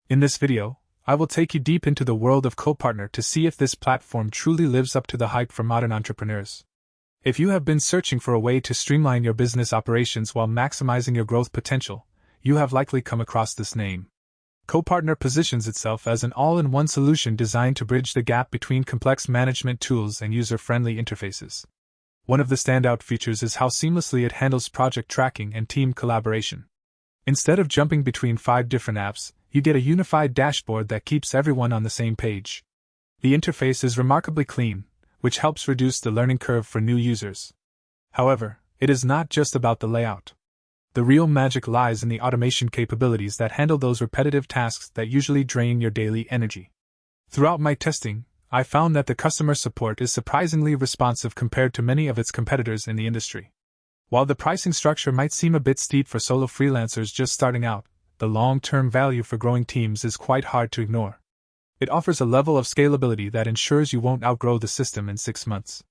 In this video, I will take you deep into the world of KoPartner to see if this platform truly lives up to the hype for modern entrepreneurs. If you have been searching for a way to streamline your business operations while maximizing your growth potential, you have likely come across this name. KoPartner positions itself as an all-in-one solution designed to bridge the gap between complex management tools and user-friendly interfaces. One of the standout features is how seamlessly it handles project tracking and team collaboration. Instead of jumping between 5 different apps, you get a unified dashboard that keeps everyone on the same page. The interface is remarkably clean, which helps reduce the learning curve for new users. However, it is not just about the layout. The real magic lies in the automation capabilities that handle those repetitive tasks that usually drain your daily energy. Throughout my testing, I found that the customer support is surprisingly responsive compared to many of its competitors in the industry. While the pricing structure might seem a bit steep for solo freelancers just starting out, the long-term value for growing teams is quite hard to ignore. It offers a level of scalability that ensures you won't outgrow the system in 6 months.